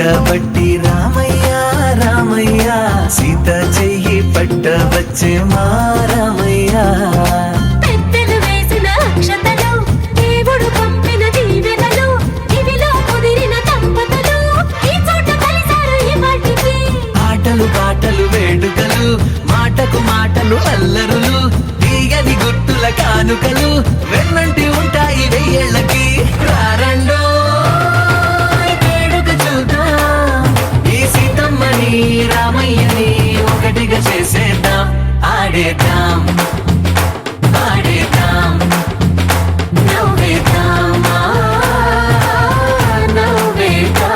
పట్టబట్టి రామయ్య రామయ్య సీత చెయ్యి పట్టవచ్చే మా రామయ్య పెద్దలు వేసిన అక్షతలు దేవుడు పంపిన దీవెనలు ఇవిలో కుదిరిన దంపతులు ఈ చోట కలిసారు ఈ వాటికి ఆటలు పాటలు వేడుకలు మాటకు మాటలు అల్లరులు తీయని గుర్తుల కానుకలు వెన్నంటి ఉంటాయి వెయ్యేళ్ళకి రారండో వేడుక చూద్దాం ఈ సీతమ్మని రామయ్యని ఒకటిగా చేసేద్దాం ఆడేద్దాం ఆడేద్దాం నవ్వేద్దాం నవ్వేద్దాం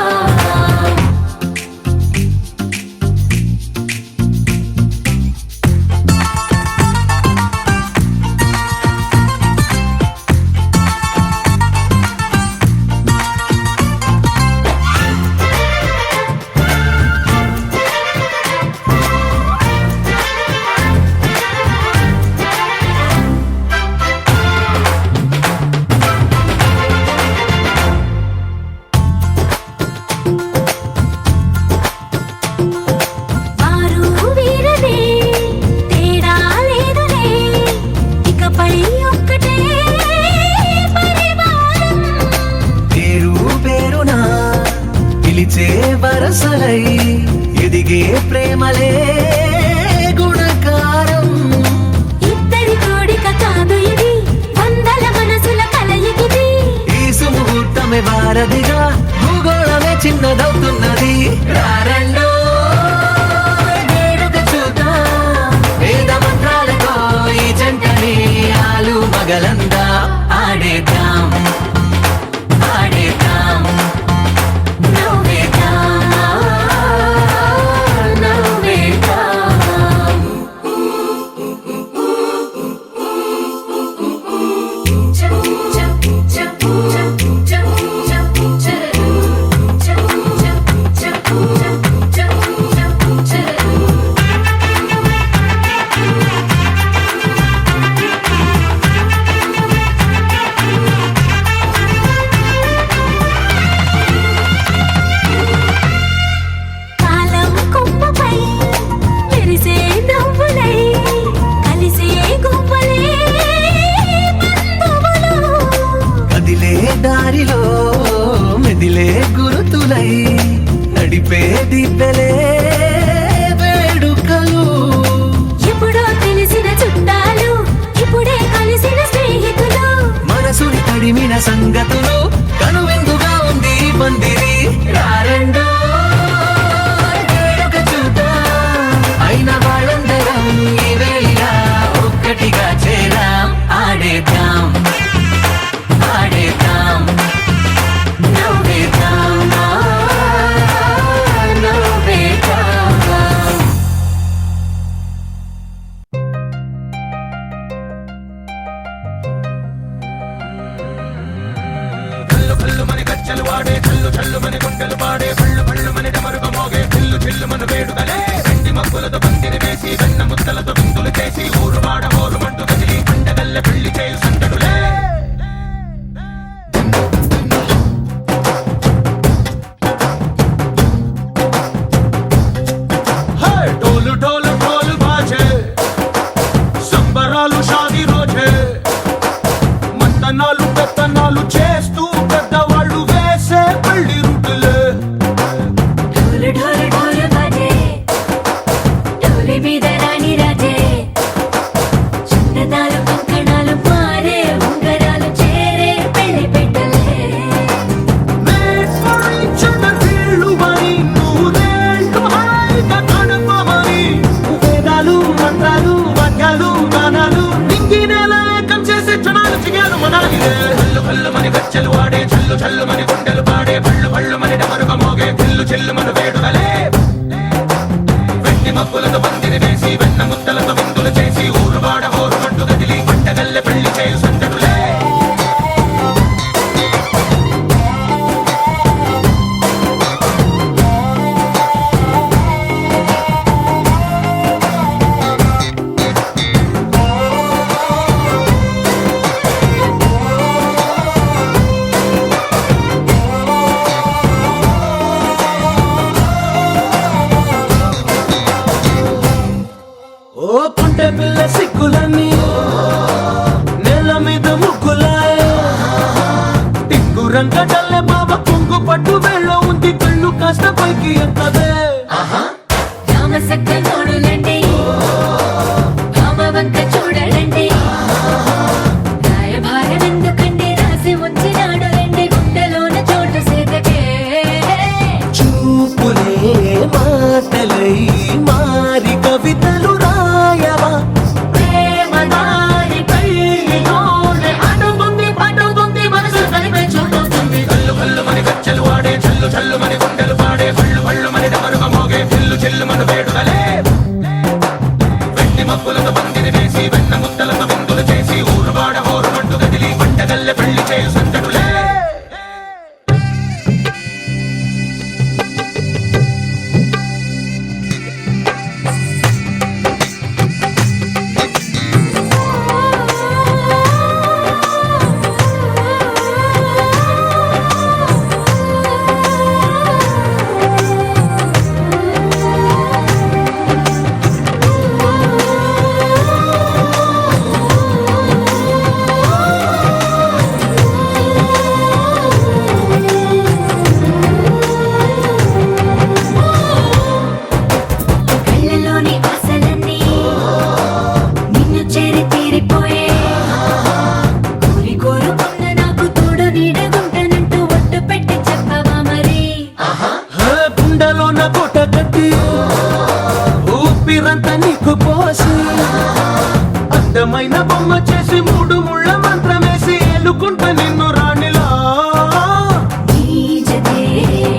వారు వీరనే తేడా లేదులే ఇకపై ఒక్కటే పరివారం పేరు పేరునా పిలిచే వరసలై ఎదిగే ప్రేమలే గుణకారం ఇద్దరి కోడిక కాదు ఇది వందల మనసుల కలయికిది ఈ సుముహూర్తమే వారధిగా భూగోళమే చిన్నదవుతున్నది రారండో వేడుక చూద్దాం వేద మంత్రాలతో ఈ జంటని ఆలు మగలందా ఆడేద్దాం ఆడేద్దాం నవ్వేద్దాం నవ్వేద్దాం కాలం కొమ్మపై మెరిసే నవ్వులై కలిసే గువ్వలే బంధువులు కదిలే దారిలో మెదిలే గురుతులై నడిపే దివ్వెలే వేడుకలు ఎప్పుడో తెలిసిన చుట్టాలు ఇప్పుడే కలిసిన స్నేహితులు మనసుని తడిమిన సంగతులు కనువిందుగా ఉంది ఈ పందిరి రారండో వేడుక చూద్దాం అయిన వాళ్ళందరం ఈ వేళ ఒక్కటిగా చేరాం ఆడేద్దాం ఆడేద్దాం నవ్వేద్దాం నవ్వేద్దాం కల్లు కల్లు మని గచ్చలు వాడే కల్లు చల్లు మని గుండెలు పాడే పళ్ళు పళ్ళు మని డమరుగ మోగే చిల్లు చిల్లు మన వేడుకలే వెండి మబ్బులతో పందిరి వేసి వెన్న ముద్దలతో విందులు చేసి ఊరు వాడ హోరు మంటు కదిలి పండగల్ల పెళ్లి చేయు సందడులే హే డోలు డోలు డోలు బాజే సంబరాలు షాదీ రోజే మంతనాలు పెత్తనాలు చేస్తూ పెద్దవాళ్ళు వేసే పెళ్లి రుటులే ఢోలు ఢోలు ఢోలు బాజే ఢోలి మీద రాణి రాజే చుట్టదాలు కంకణాలు మారే ఉంగరాలు చేరే పెళ్లి పెట్టలే చిన్న కీళ్ళు మని నూరేళ్ళు హాయిగా గడపమని వేదాలు మంత్రాలు వాక్యాలు గానాలు నింగినేల ఏకం చేసే క్షణాలు చిగాలు మనాలిలే కల్లు కల్లు మని గచ్చలు వాడే చల్లు చల్లు మని గుండెలు పాడే పళ్ళు పళ్ళు మని డమరుగ మోగే చిల్లు చిల్లు మన వేడుకలే వెండి మబ్బులతో పందిరి వేసి వెన్న ముద్దలతో విందులు చేసి ఊరు వాడ హోరు మంటు కదిలి పంటగల్లె పెళ్లి చేయు సందడులే దూరంగా చల్లే బాబ కొంగు పట్టు వేళ్ళ ఉంది కళ్ళు కాస్త పైకి ఎక్కదే రామసక్క నోడులండి రామవంక చూడలండి రాయభారం ఎందుకండి రాసి ఉంచినాడు రండి గుండెలోన చోటు సేదకే చూపులే మాటలై మారి కవితలు రాయవా ప్రేమదారి పెళ్లిలోనే అడుగుంది పట్టుకుంది మనసు కలిపే చూస్తుంది కళ్ళు కళ్ళు మని గచ్చలు వాడే చల్లు చల్లు మని గుండెలు పాడే పళ్ళు పళ్ళు మని డమరుగా మోగే చెల్లు చెల్లు మన వేడుదలే వెండి మబ్బులతో పందిరి వేసి వెన్న ముద్దలతో విందులు చేసి ఊరువాడ హోరు మంటు గదిలి పంటగల్లె పెళ్లి చేయు సందడులే కళ్ళలోని ఆశలన్నీ నిన్ను చేరి తీరిపోయే కోరి కోరుకున్న నాకు తోడు నీడగుంటానంటూ ఒట్టు పెట్టి చెప్పవా మరి గుండెలో నా కోట కట్టి ఊపిరంతా నీకు పోసి అందమైన బొమ్మ చేసి మూడు ముళ్ళ మంత్రమేసి ఎలుకుంటా నిన్ను రాణిలా నీజతే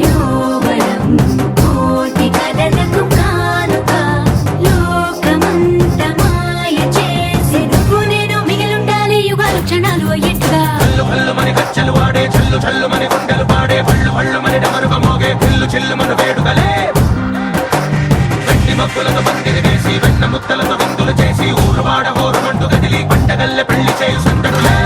యోవరం కోటి కథలకు కానుక లోకమంత మాయ చేసి నువ్వు నేను మిగిలుండాలి యుగాలు క్షణాలు అయ్యేట్టుగా కళ్ళు కళ్ళు మని గచ్చలు వాడే చల్లు చల్లు మని గుండెలు పాడే పళ్ళు పళ్ళు మని డమరుగా మోగే చెల్లు చెల్లు మన వేడుదలే వెండి మబ్బులతో పందిరి వేసి వెన్న ముద్దలతో విందులు చేసి ఊరువాడ హోరు మంటు గదిలి పంటగల్లె పెళ్లి చేయు సందడులే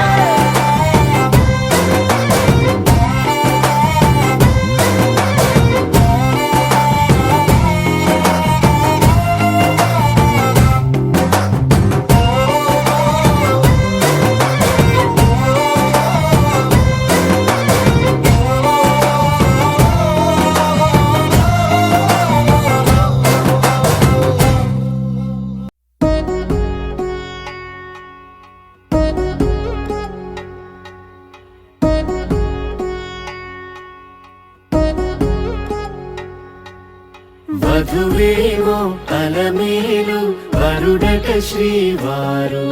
వధువేమో అలమేలు వరుడట శ్రీవారు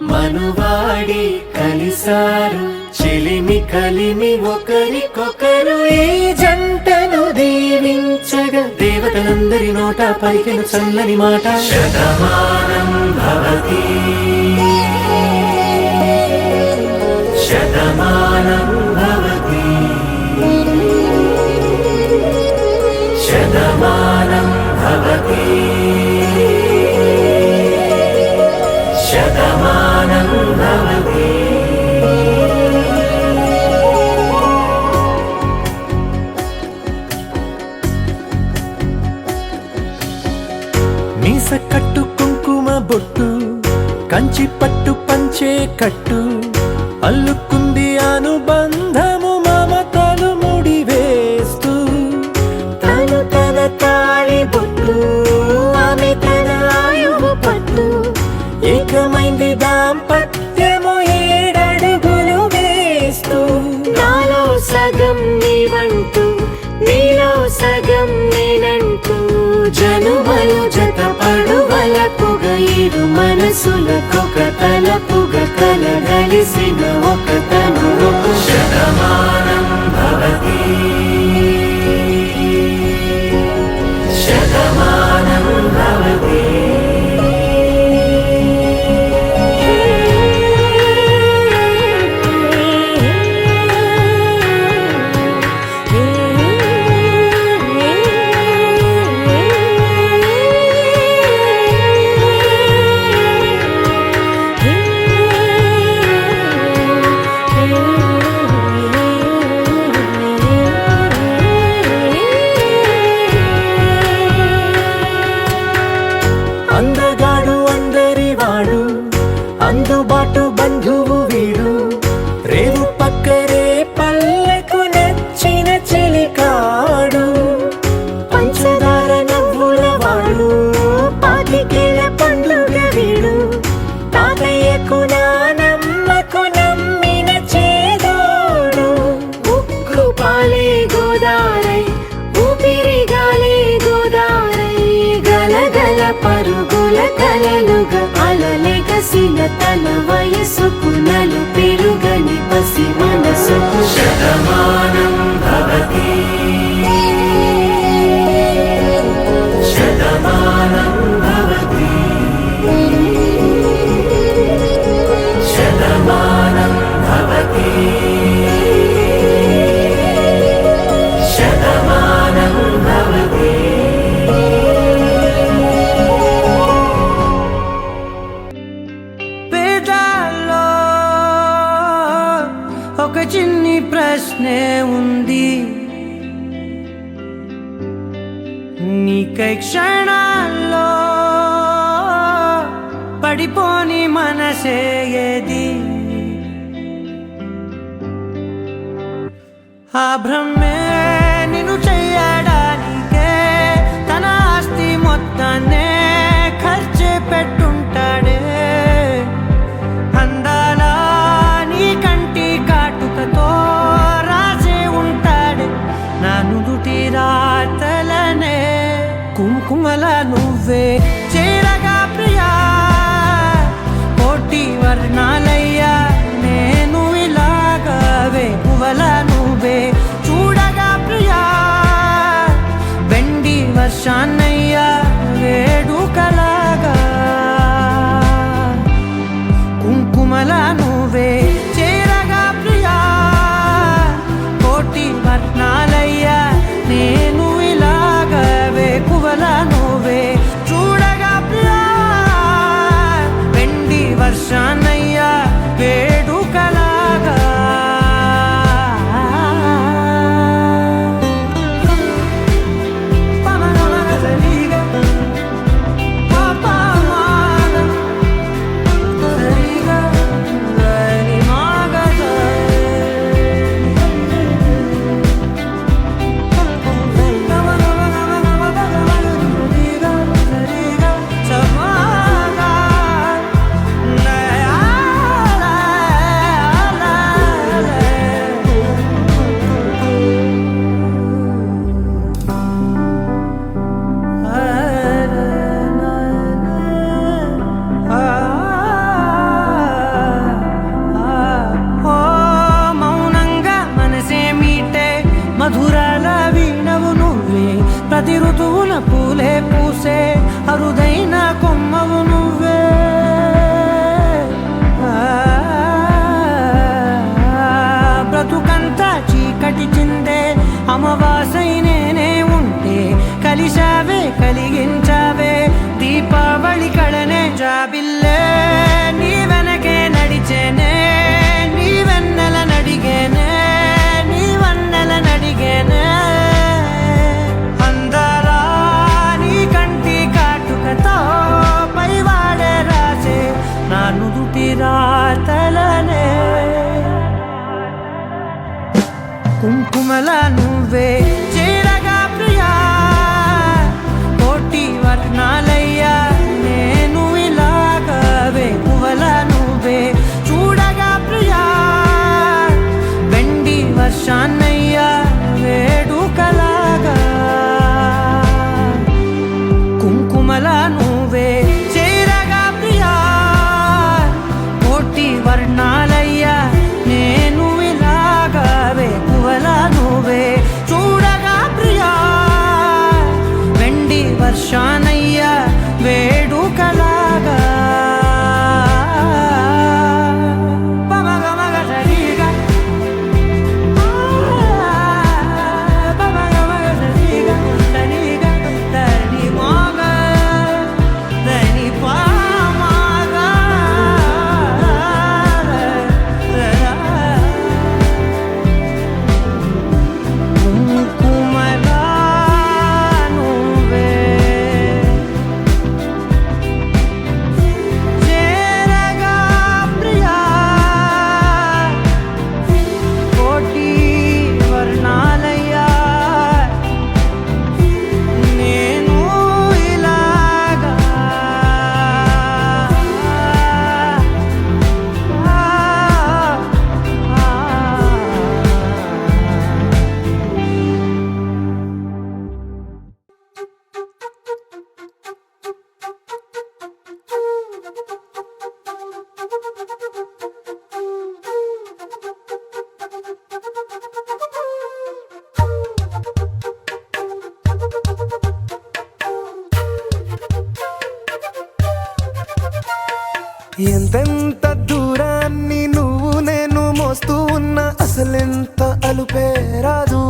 మనువాడి కలిసారు చెలిమి కలిమి ఒకరికొకరు ఈ జంటను దీవించగా దేవతలందరి నోట పలికిన చల్లని మాట శతమానం భవతి శతమానం భవతి శతమానం భవతి శతమానం భవతి మీస కట్టు కుంకుమ బొట్టు కంచి పట్టు పంచే కట్టు అల్లుకుంది అనుబంధము మమతలు ముడివేస్తూ తను తన తాళి బొట్టు ఆమె తన ఆయువు పట్టు ఏకమైంది దాంపత్యము ఏడడుగులు వేస్తూ నాలో సగం నీవంటూ నీలో సగం నేనంటూ జనుమలు జత పడువలపుగ ఇరు మనసులకొక తలపుగ కలగలిసిన ఒక తను శతమానం భవతి శతమానం భవతి కలలుగా అలలెగసిన తన వయసుకు నలు పెరుగని పసి మనసుకు శతమానం భవతి శతమానం భవతి శతమానం భవతి శతమానం భవతి. పేదాల్లో ఒక చిన్ని ప్రశ్నే ఉంది, నీకై క్షణాల్లో పడిపోని మనసే ఏది? ఆ భ్రమే నిన్ను చెయ్యడానికే తన ఆస్తి మొత్తాన్నే ఖర్చు పెట్టుంటాడే. అందాల నీ కంటి కాటుకతో రాసే ఉంటాడే నా నుదుటి రాతలనే. కుంకుమల నువ్వే చేరగా ప్రియా, కోటి వర్ణాలయ్యా నేను ఇలాగవే. పువ్వల నువ్వే చూడగా ప్రియా, వెండి వర్షాన్నయ్యా వేడుకలాగా. కుంకుమల నువ్వే చేరగా ప్రియా, కోటి వర్ణాలయ్యా నేను ఇలాగవే. పువ్వల నువ్వే చూడగా ప్రియా, వెండి వర్షాన్నయ్యా వేడుకలాగా. మధురాల వీణవు నువ్వే, ప్రతి ఋతువున పూలే పూసే అరుదైన కొమ్మవు నువ్వే. బ్రతుకంతా చీకటి చిందే అమావాసై నేనే ఉంటే కలిశావే కలిగించావే. దీపావళి కళనే జాబిల్లే నీ వెనకే నడిచేనే, నీ వెన్నెల నడిగేనే, నీ వన్నెల నడిగేనే. అందరా నీ కంటి కాటుకతో పైవాడే రాసే నా నుదుటి రాతలనే. కుంకుమల నువ్వే చేరగా ప్రియా, కోటి వర్ణాలయ్యా నేను ఇలాగవే. పువ్వల నువ్వే చూడగా ప్రియా, వెండి వర్షాన్నయ్యా వేడుకలాగా. కుంకుమల నువ్వే చేరగా ప్రియా, కోటి వర్ణాలయ్యా నేను ఇలాగవే. పువ్వల నువ్వే చూడగా ఎంతెంత దూరాన్ని నువ్వు నేను మోస్తూ ఉన్నా అసలెంత అలుపే రాదు.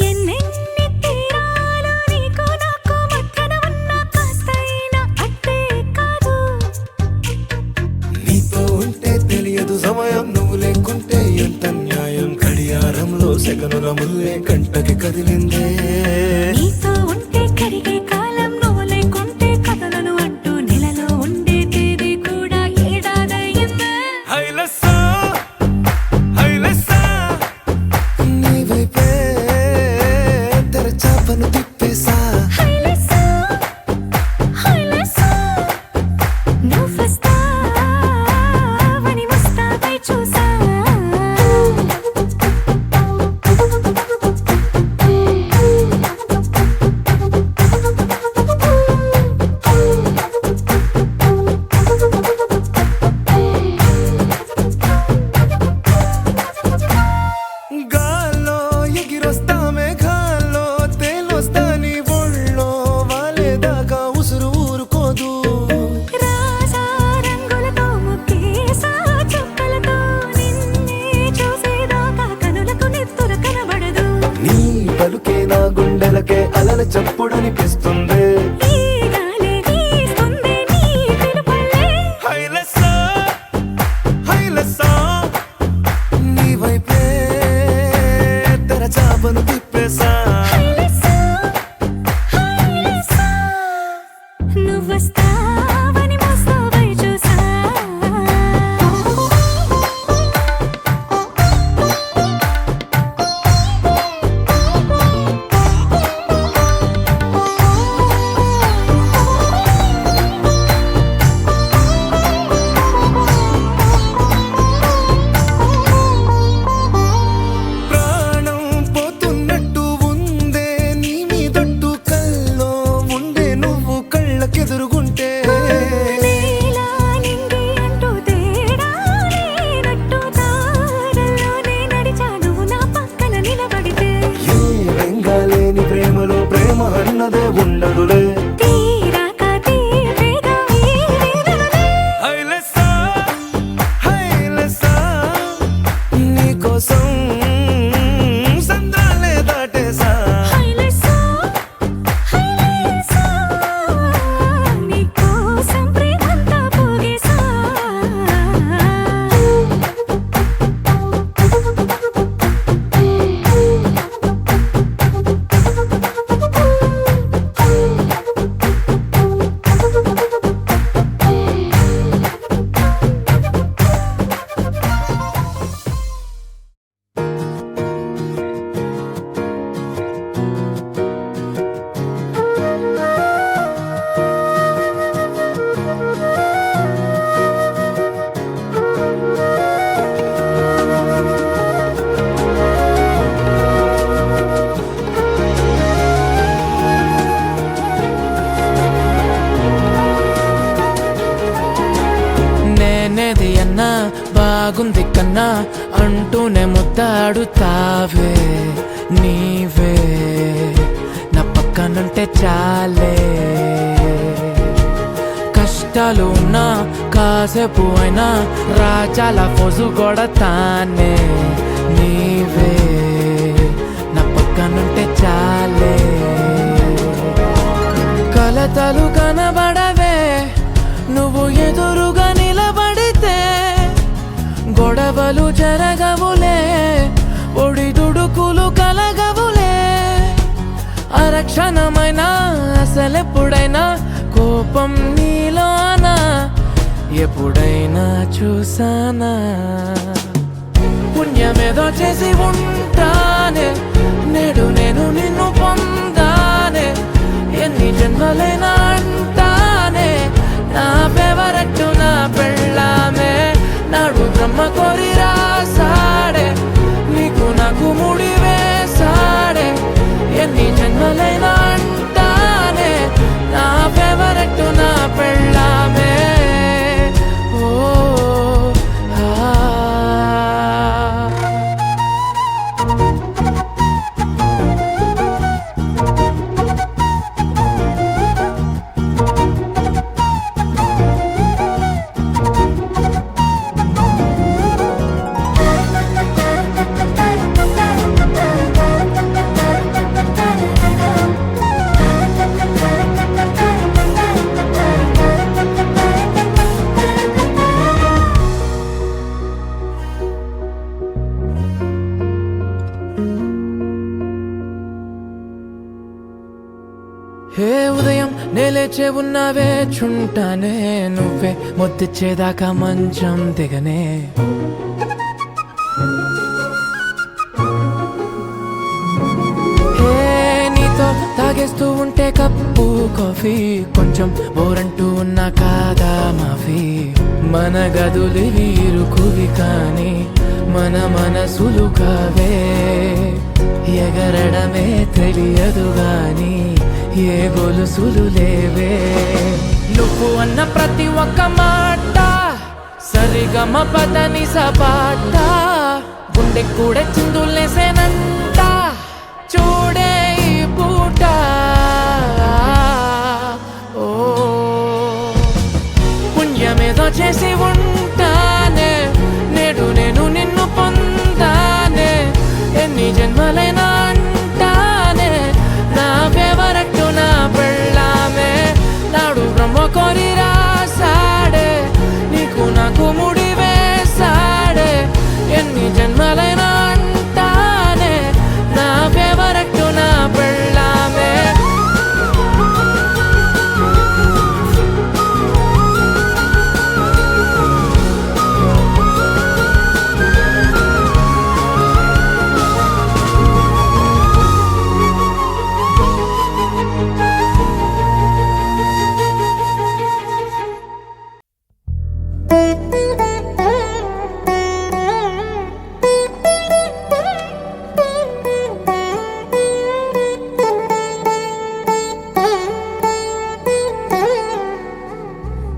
ఎన్నెన్ని తీరాలు నీకు నాకు మధ్యన ఉన్న కాస్తైనా అట్టే కాదు. నీతో ఉంటే తెలియదు సమయం, నువ్వు లేకుంటే ఎంత న్యాయం. గడియారంలో సెకనుల ముల్లే కంటకి కదిలిందే. నీతో ఉంటే కరిగే కాలం, నువ్వు లేకుంటే కథలను అంటూ నెలలో ఉండే తేదీ కూడా ఏడాదయ్యిందే. హైలెస్సా హైలెస్సా నీ వైపే తెరచాపను తిప్పేసా. హైలెస్సా హైలెస్సా నువ్వొస్తావని ముస్తాబై చూసా. గాల్లో ఎగిరొస్తా మేఘాల్లో తేలొస్తా నీ ఒళ్ళో వాలేదాకా ఉసురు ఊరుకోదు. రాజా రంగులతో ముక్కేసా చుక్కలతో నిన్నే చూసేదాకా కనులకు నెత్తురు కనబడదు. నీ పలుకే నా గుండెలకే అలల చప్పుడనిపిస్తుంది. ఈ గాలే వీస్తుంది నీ పిలుపులే. హైలెస్సా హైలెస్సా నీ వైపే తెరచాపను తిప్పేసా. హైలెస్సా హైలెస్సా నువ్వొస్తావని ముస్తాబై చూసా. ప్రాణం పోతున్నట్టు ఉందే నీ మీదొట్టు కల్లో ఉండే నువ్వు కళ్ళకెదురుగుంటే. నీలా నింగి అంటూ తేడా లేనట్టు తారల్లోనే నడిచా నువ్వు నా పక్కన నిలబడితే. ఏ వెంగాలేని ప్రేమలో ప్రేమ అన్నదే ఉండదులే. తీరాక తీపేదా ఈ వేదనలే. హైలెస్సా హైలెస్సా నీకోసం సంద్రాలే దాటేసా. హైలెస్సా హైలెస్సా నీకోసం ప్రేమంతా పోగేసా. నేనేది అన్నా బాగుంది కన్నా అంటూనే ముద్దాడుతావే నీవే నా పక్కనుంటే చాలే. కష్టాలు ఉన్నా కాసేపు అయినా రాజాల ఫోజు కొడతానే నీవే నా పక్కనుంటే చాలే. కలతలు కనబడవే నువ్వు ఎదురుగా నిలబడితే. గొడవలు జరగవులే ఒడిదుడుకులు కలగవులే. అరక్షణమైనా అసలెప్పుడైనా కోపం నీలోనా ఎప్పుడైనా చూసానా. పుణ్యమేదో చేసి ఉంటానే నేడు నేను నిన్ను పొందానే. ఎన్ని జన్మలైనా అంటానే నా ఫేవరెట్ నా పెళ్ళామే. నాడు బ్రహ్మ కోరి రాసాడే నీకు నాకు ముడి వేసాడే. ఎన్ని జన్మలైనా అంటానే నా ఫేవరెట్ నా పెళ్ళామే. ఓ ఆ నేలేచే ఉన్నవే చుంటానే నువ్వే ముద్దిచ్చేదాకా మంచం దిగనే నీతో తాగేస్తూ ఉంటే కప్పు కాఫీ కొంచెం బోరంటూ ఉన్నా కాదా మాఫీ మన గదులు వీరుకువి కానీ మన మనసులు కావే ఎగరడమే తెలియదు గాని ఏ గొలుసులు లేవే నువ్వు అన్న ప్రతి ఒక్క మాట సరిగమ పదని సపాట గుండె కూడా చిందులేసేనంట చూడే ఈ పూట ఓ పుణ్యమేదో చేసి ఉంటానే నేడు నేను నిన్ను పొందానే ఎన్ని జన్మలైనా అంటానే నా ఫేవరెట్ నా పెళ్ళామే నాడు బ్రహ్మ కోరి రాసాడే నీకు నాకు ముడి వేసాడే ఎన్ని జన్మలైనా అంటానే నా ఫేవరెట్ నా పెళ్ళామే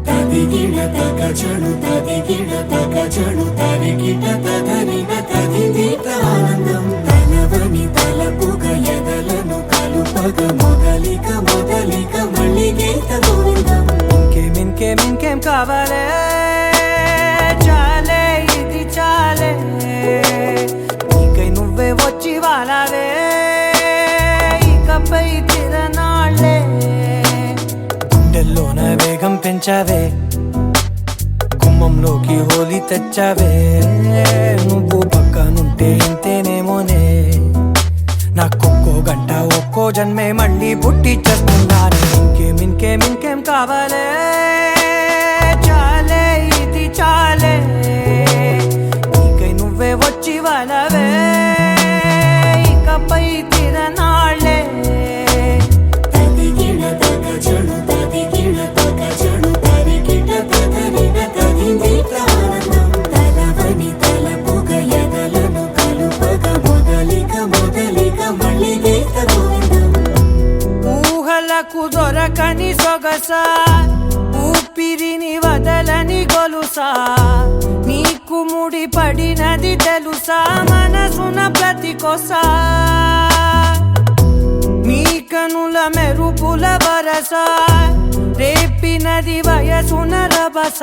తదిగిడ తగజడు తదిగిడ తగజడు తరిగిట తదరిన తదిదీత ఆనందం తలవని తలపుగ ఎదలను కలుపగ మొదలిక మొదలిక మళ్ళీ గీత గోవిందం ఇంకేం కావాలే చాలే ఇది చాలే నీకై నువ్వే వచ్చి వాలావే ఇకపై తిరనాళ్ళే గుండెల్లోన వేగం పెంచావే గుమ్మంలోకి హోలీ తెచ్చావే నువ్వు పక్కనుంటే ఇంతేనేమోనే నాకొక్కో గంట ఒక్కో జన్మే మళ్ళీ పుట్టి చేస్తున్నాను ఇంకేం కావాలే చాలే ఇది చాలే నీకై నువ్వే వచ్చి వాళ్ళవే ఇకపై తిరనాళ్ళే తదిగిడ తగజడు తదిగిడ తగజడు తరిగిట తదరిన తదిదీత ఆనందం తలవని తలపుగ ఎదలను కలుపగ మొదలిక మొదలిక మళ్ళీ గీత గోవిందం ఊహలకు దొరకని సొగసా ఊపిరిని వదలని గొలుసా నీకు ముడి పడినది తెలుసా మనసున ప్రతి కొసా నీ కనుల మెరుపుల వరస రేపినది వయసున రభస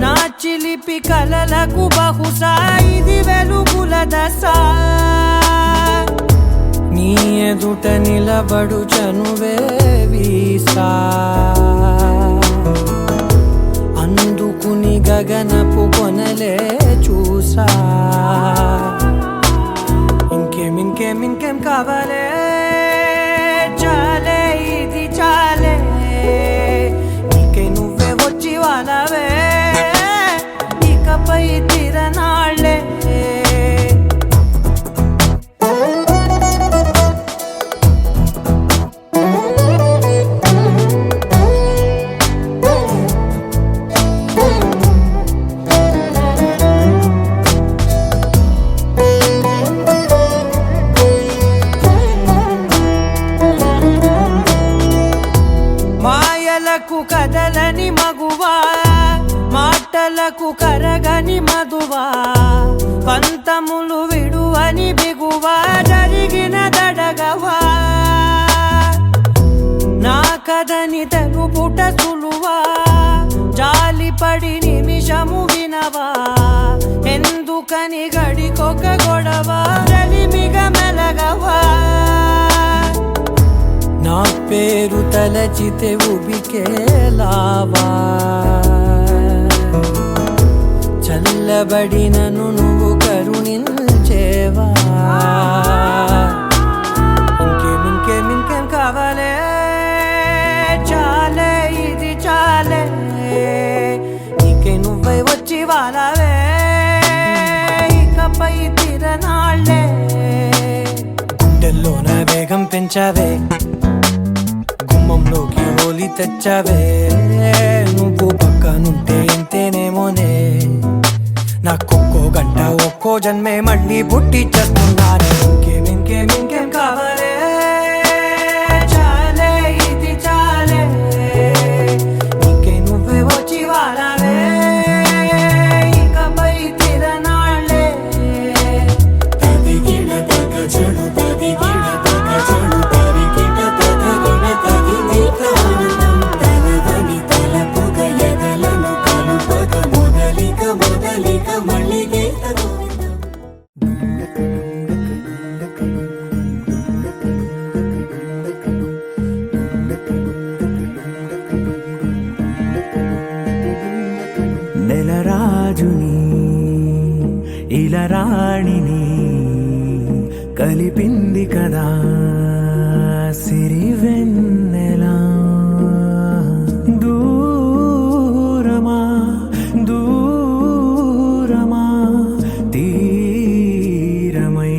నా చిలిపి కలలకు బహుశా ఇది వెలుగుల దశ నీ ఎదుట నిలబడు చనువే వీసా అందుకుని గగనపు కొనలే చూసా ఇంకేం కావాలే చాలే ఇది చాలే నీకై నువ్వే వచ్చి వాళ్ళవే ఇకపై తిరనాళ్ళే మాయలకు కదలని మగువా మాటలకు కరగని మధువా పంతములు విడువని బిగువా జరిగిన దడగవా నా కథని తెలుపుట సులువా జాలిపడి నిమిషము వినవా ఎందుకని గడికొక గొడవ రలిమిగ మెలగవా నా పేరు తలచితే ఉబికేలావా చల్లబడినను నువ్వు కరుణించేవా ఇంకేం కావాలే వాళ్ళవే ఇకపై తిరనాళ్ళే గుండెల్లోన వేగం పెంచావే గుమ్మంలోకి హోలీ తెచ్చావే నువ్వు పక్కనుంటే ఇంతేనేమోనే నాకొక్కో గంట ఒక్కో జన్మే మళ్ళీ పుట్టి చేస్తున్నాను ఇంకేం కావాలే చాలే ఇది చాలే నీకే నువ్వే వచ్చి వాడాలే ఇకపై తిరనాళ్ళే తదిగిన తగ చెడు తదిగిన తగ చెడు తరిగిన తదగిన తదిగిన ఆనందం తలవని తలపుగ ఎదలను కలుపగ మొదలిక మళ్ళీ గీత గోవిందం నెలరాజుని ఇలరాణిని కలిపింది కదా సిరివెన్నెలా దూరమా తీరమై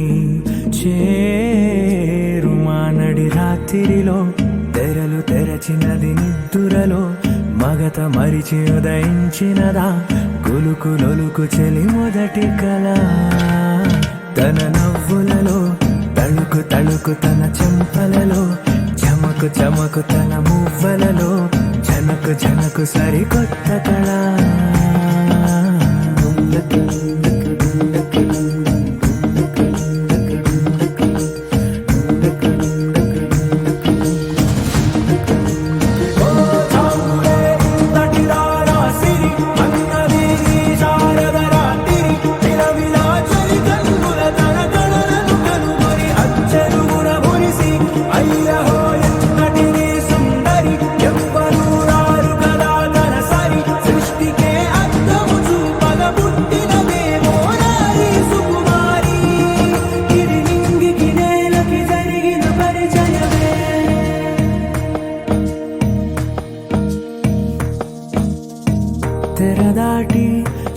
చేరుమా నడి రాత్రిలో తెరలు తెరచినది నిద్దురలో మగత మరిచి ఉదయించినదా కులుకు చెలి మొదటి కళ తన నవ్వులలో తళుకు తన చెంపలలో చమకు తన మువ్వలలో జనకు సరికొత్త కళ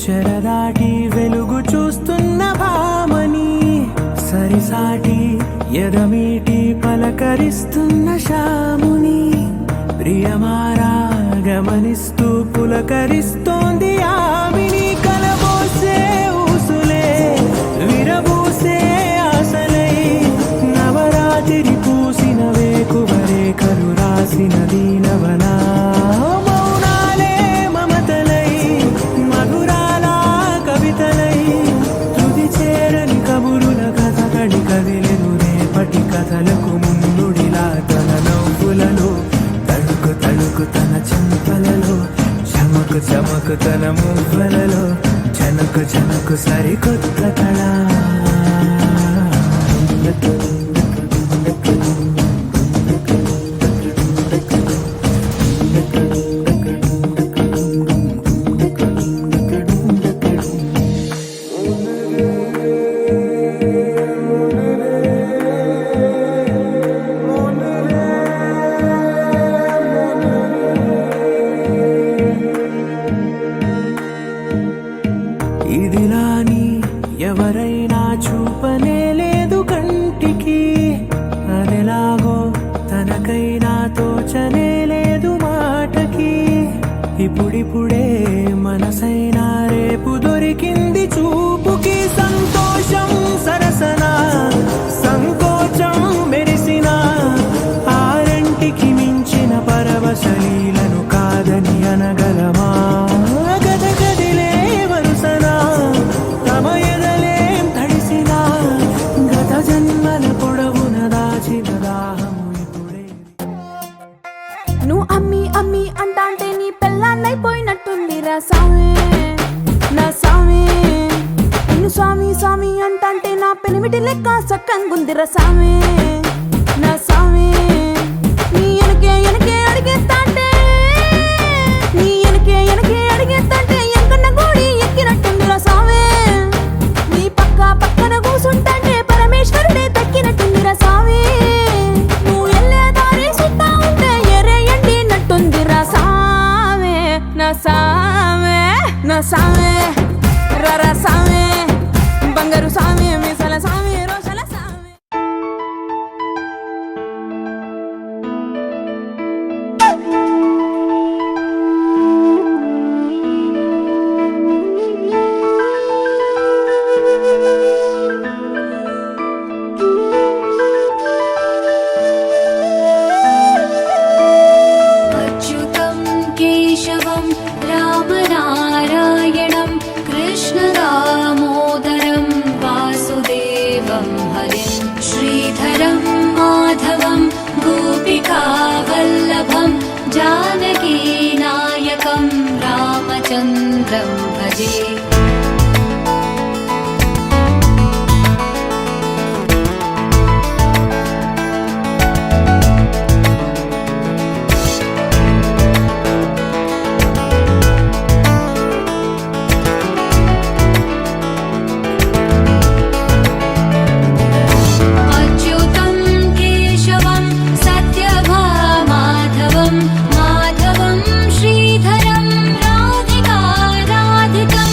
చెరదాటి వెలుగు చూస్తున్న భామని సరిసాటి ఎదమీటి పలకరిస్తున్న శాముని ప్రియమారా గమనిస్తూ పులకరిస్తోంది ఆమిని కలబోసే ఊసులే విరబూసే ఆశలై నవరాత్రి పూసిన వేకువరే కలు రాసిన దీనవనా కథలకు ముందుడిలా తన నవ్వులలో తళుకు తన చెంపలలో చమకు తన మువ్వలలో జనకు సరికొత్త కళ ఇదిలాని ఎవరైనా చూపనే లేదు కంటికి అదెలాగో తనకైనా తోచనే లేదు మాటకి ఇప్పుడిప్పుడే మనసైనా రేపు దొరికింది చూపుకి సంతోషం సరసన సంకోచం మెరిసిన ఆరంటికి మించిన పరవశలీలను కాదని అనగలమా గదగదిలే వరుసనా తమ ఎదలేం తడిసినా గత జన్మల పొడవున దాచిన దాహము ఇప్పుడే నువ్వు అమ్మి అంటాంటే నీ పెళ్ళాన్నైపోయినట్టుంది రా సామి నా సామి నిన్ను స్వామి అంటాంటే నా పెనిమిటి లెక్క సక్కంగుందిరా సామి నా సామి నీ ఎనకే అడిగేస్తాంటే నీ ఎనకే అడిగేస్తాంటే ఎంకన్న గూడి ఎక్కినట్టుందిరా సామి నీ పక్కన కూసుంటాంటే పరమేశ్వరుడే దక్కినట్టుందిరా సామి నువ్వు ఎల్లే దారి సుత్తా ఉంటే ఎర్రయండి నట్టుందిరా సామే నా సామే जानकी नायकं रामचन्द्रं भजे अच्युतं केशवं सत्यभामाधवं माधवं श्रीधरं राधिका राधिकं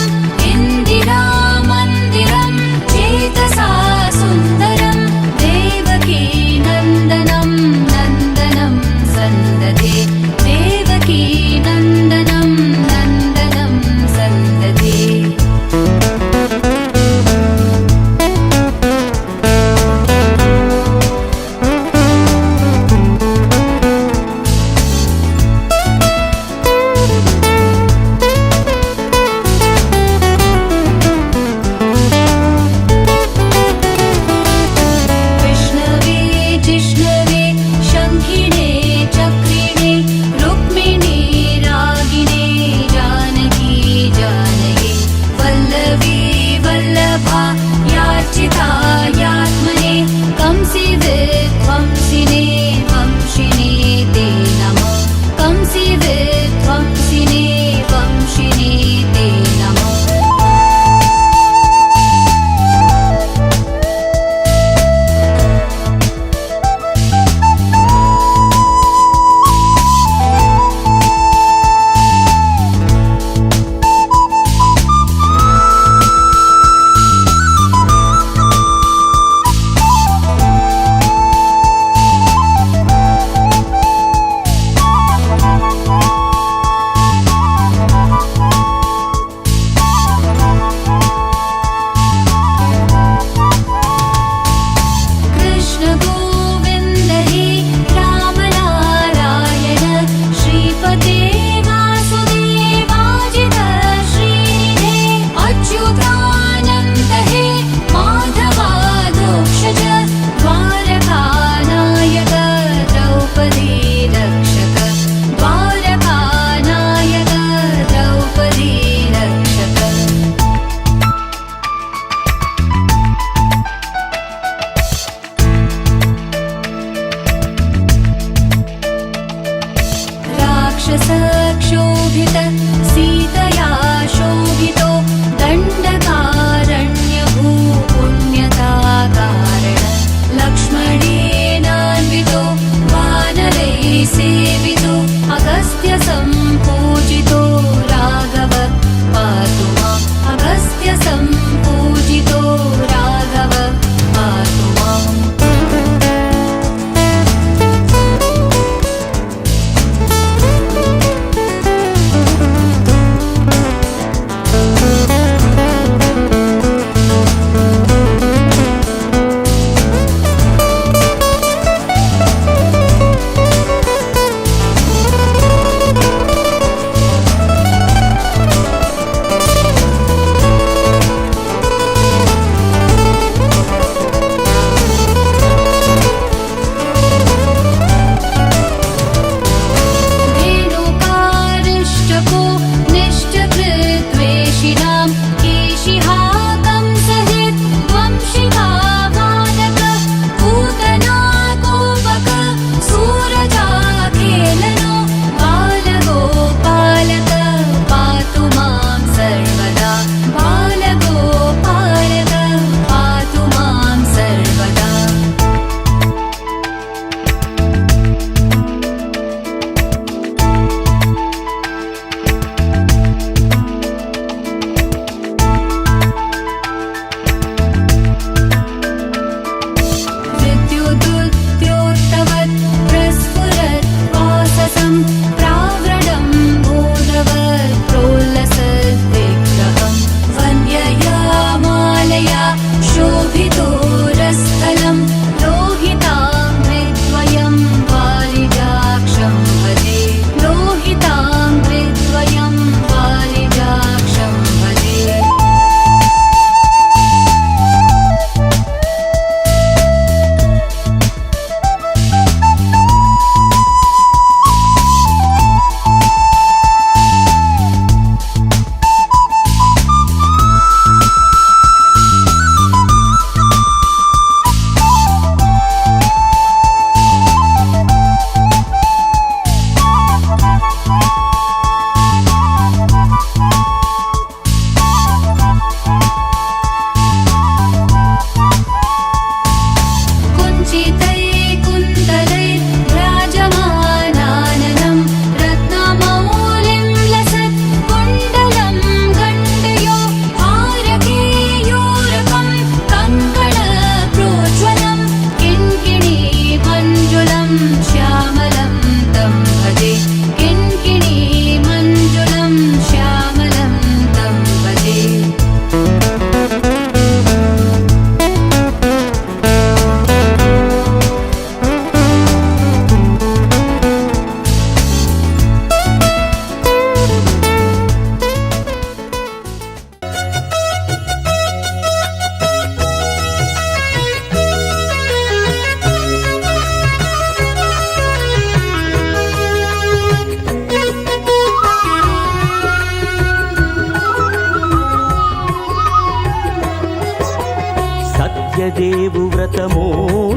వ్రతము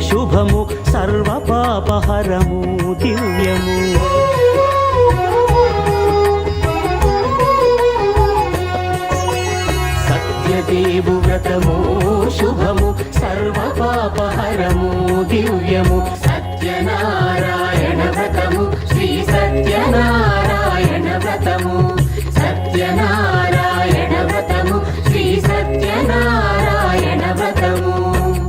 శుభము సర్వ పాపహరము దివ్యము. సత్యదేవు వ్రతము శుభము సర్వ పాపహరము దివ్యము. సత్యనారాయణ వ్రతము శ్రీ సత్యనారాయణ వ్రతము సత్యనారాయణ వ్రతము శ్రీ సత్యనారాయణ వ్రతము.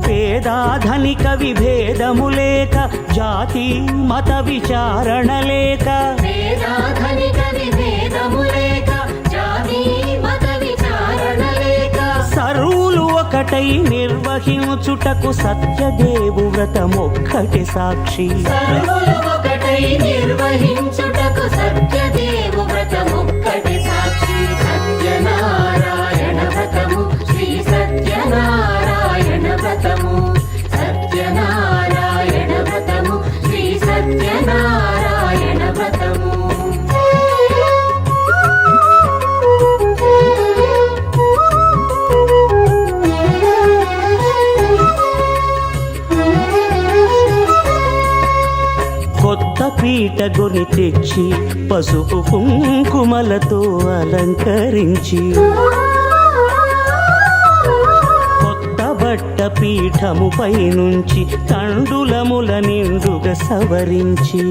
పేదాధనిక విభేదము లేక జాతి మత విచారణ లేక వేదాధనిక విభేదము లేక జాతి మత విచారణ లేక సర్వులు ఒకటై నిర్వహించుటకు సత్యదేవు వ్రతమొక్కటి సాక్షి. సర్వులు ఒకటై నిర్వహించుటకు సత్యదేవు వ్రతమొక్కటి సాక్షి. సత్యనారాయణ వ్రతము శ్రీ సత్యనారాయణ వ్రతము సత్యనారాయణ వ్రతము శ్రీ సత్యనారాయణ వ్రతము. కొత్త పీట గొని తెచ్చి పసుపు కుంకుమలతో అలంకరించి కొత్త బట్ట పీఠముపై నుంచి తండులముల నిండుగా సవరించి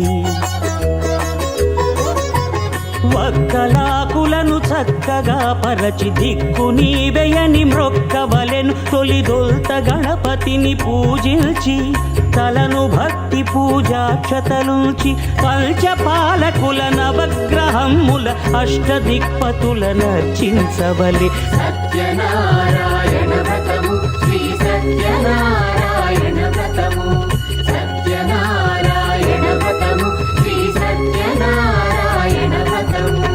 వక్కలాకులను చక్కగా పరచి దిక్కు నీవెయని మ్రొక్కవలెను. తొలిదొల్త గణపతిని పూజించి తలను భక్తి పూజాక్షతలుంచి పంచపాలకుల నవగ్రహముల అష్టదిక్పతుల నర్చించవలె. సత్యనారాయణ వ్రతము శ్రీ సత్యనారాయణ వ్రతము సత్యనారాయణ వ్రతము శ్రీ సత్యనారాయణ వ్రతము.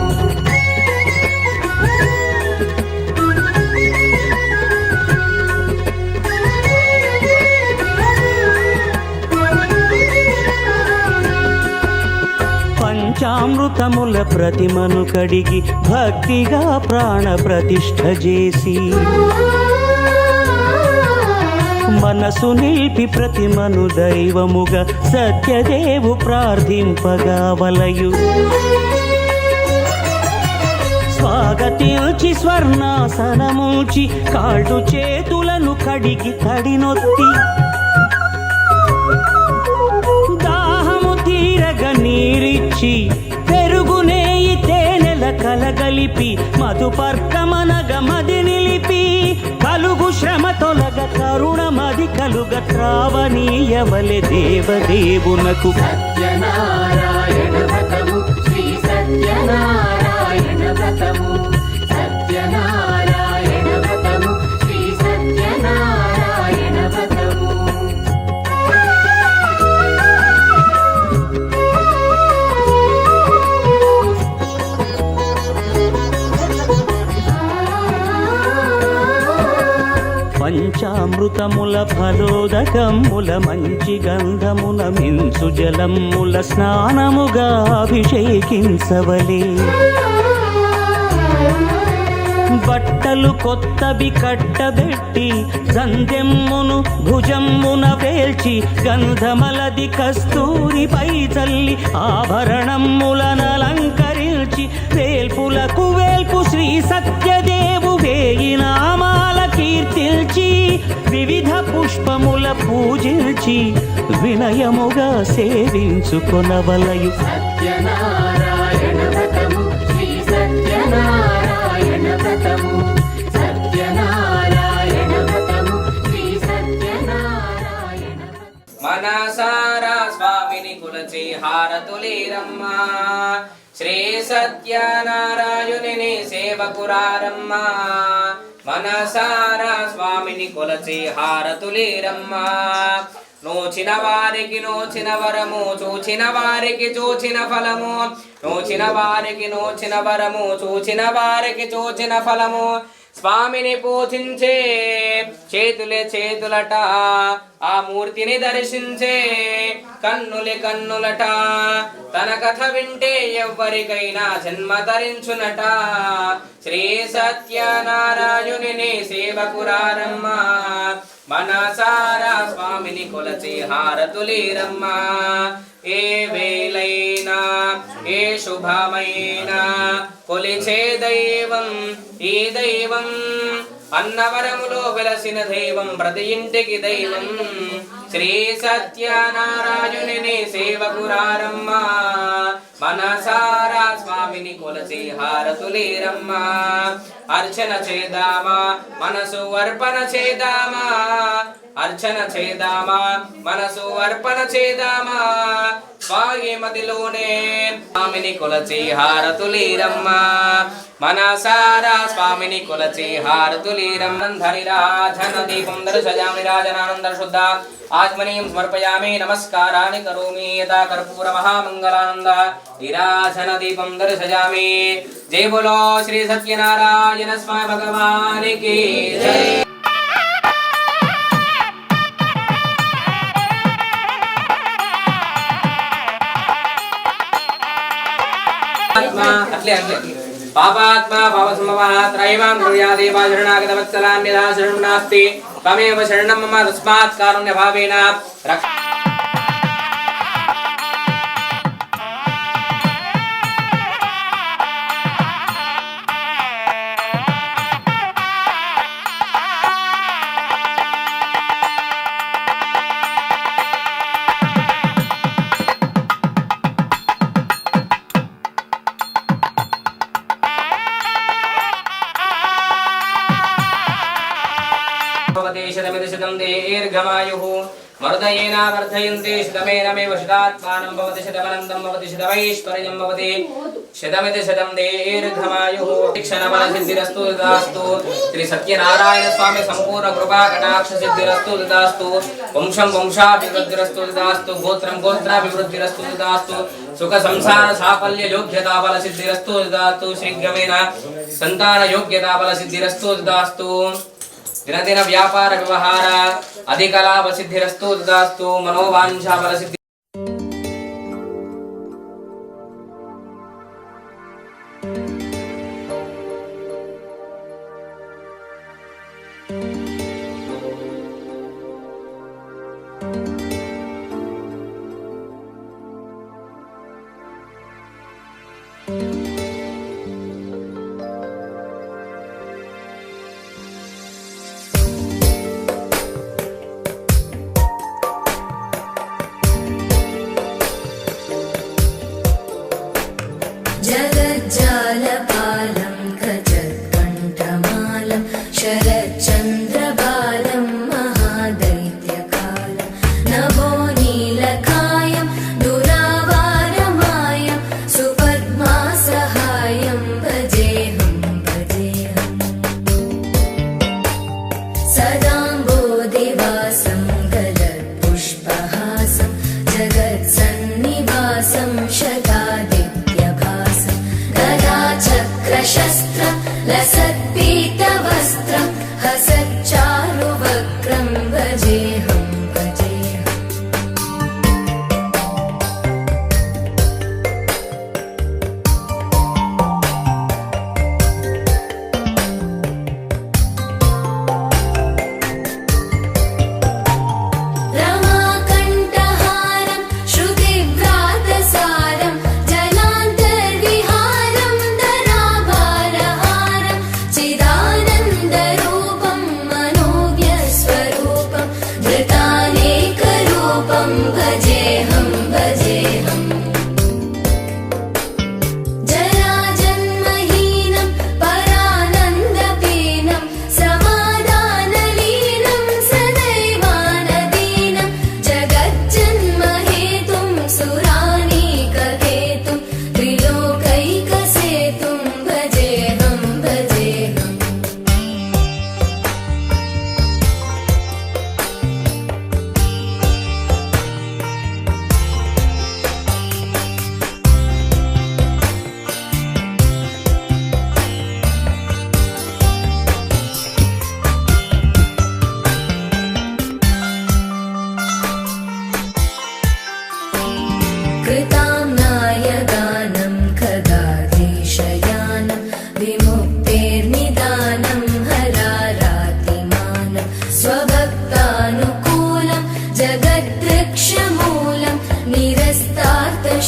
పంచామృతముల ప్రతిమను కడిగి భక్తిగా ప్రాణ ప్రతిష్ఠ చేసి మనసు నిలిపి ప్రతిమను దైవముగా సత్యదేవు ప్రార్థింపగా వలయు. స్వాగతించి స్వర్ణాసనముంచి కాళ్ళు చేతులను కడిగి తడినొత్తి దాహము తీరగ నీరిచ్చి పెరుగునేయి తేనెల కలగలిపి మధుపర్కమనగ మది నిలిపి కలుగు శ్రమ తొలగ కరుణమది కలుగ త్రావనీయవలె దేవదేవునకు. సత్యనారాయణ వ్రతము శ్రీ సత్యనారాయణ వ్రతము సత్యనారాయణ వ్రతము శ్రీ సత్యనారాయణ వ్రతము. పంచామృతముల ఫలోదకముల మంచి గంధమున మించు జలముల స్నానముగా అభిషేకించవలే. బట్టలు కొత్తవి కట్టబెట్టి సంధ్యమ్మును భుజమ్మున వేల్చి గంధమలది కస్తూరిపై చల్లి ఆభరణములనలంకరించి వేల్పులకు వేల్పు శ్రీ సత్యదేవు వేయి నామాల కీర్తిల్చి వివిధ పుష్పముల పూజించి వినయముగా సేవించుకొనవలయు. సత్యనారాయణ వ్రతము శ్రీ సత్యనారాయణ వ్రతము సత్యనారాయణ వ్రతము శ్రీ సత్యనారాయణ వ్రతము. మనసారా స్వామిని కొలచి హారతులేరమ్మా శ్రీ సత్యనారాయణుని సేవకురారమ్మా. మనసారా స్వామిని కొలచి హారతులేరమ్మా నోచిన వారికి నోచిన వరము చూచిన వారికి చూచిన ఫలము నోచిన వారికి నోచిన వరము చూచిన వారికి చూచిన ఫలము స్వామిని పూజించే చేతులే చేతులట ఆ మూర్తిని దర్శించే కన్నులే కన్నులట తన కథ వింటే ఎవ్వరికైనా జన్మ తరించునట శ్రీ సత్యనారాయణుని సేవకురారమ్మ మనసారా స్వామిని కొలచి హారతులీరమ్మా ఏ వేలైనా ఏ శుభమైనా కొలిచే దైవం ఈ దైవం అన్నవరములో వెలసిన దైవం ప్రతి ఇంటికి దైవం శ్రీ సత్యనారాయణుని సేవకురారమ్మా మనసారా స్వామిని కొలచి హారతులీరమ్మా అర్చన చేద్దామా మనసు అర్పణ చేద్దామా అర్చన చేద్దామా మనసు అర్పణ చేద్దామా స్వామి మదిలోనే స్వామిని కొలచి హారతులీరమ్మా మనసారా స్వామిని కొలచి హారతులీరమ్మధరిరాజన దీపం దర్శయామి రాజనానంద శుద్ధ ఆత్మనీయం సమర్పయామి నమస్కారాన్ని కరోమి యథా కర్పూర మహామంగళానంద విరాజన దీపం దర్శయామి జై బోలో శ్రీ సత్యనారాయణ స్వామి భగవానికి జై అట్లే అట్లే పాపాత్మా భవసంభవః త్రైమాం హృదయాదేవా శరణాగతవత్సలాన్యదా శరణం నాస్తి త్వమేవ శరణం మమ తస్మాత్ కారుణ్యభావేన రక్ష శతమిదశతం దీర్ఘమాయుః మరుదయేన వర్ధయంతే శతమేనమేవ శతాత్మానం భవతి శతమనంతం భవతి శతమైశ్వర్యం భవతి శతమిదశతం దీర్ఘమాయుః క్షణబల సిద్ధిరస్తు తదాస్తు శ్రీ సత్యనారాయణ స్వామి సంపూర్ణ కృపా కటాక్ష సిద్ధిరస్తు తదాస్తు వంశం వంశాభివృద్ధిరస్తు తదాస్తు గోత్రం గోత్రాభివృద్ధిరస్తు తదాస్తు సుఖ సంసార సాఫల్య యోగ్యతా బల సిద్ధిరస్తు తదాస్తు శీఘ్రమేన సంతాన యోగ్యతా బల సిద్ధిరస్తు తదాస్తు దినదిన వ్యాపార వ్యవహార అధిక లాభ సిద్ధిరస్తు తదాస్తు మనోవాంఛా బల సిద్ధి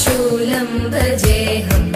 शूलं भजेऽहम्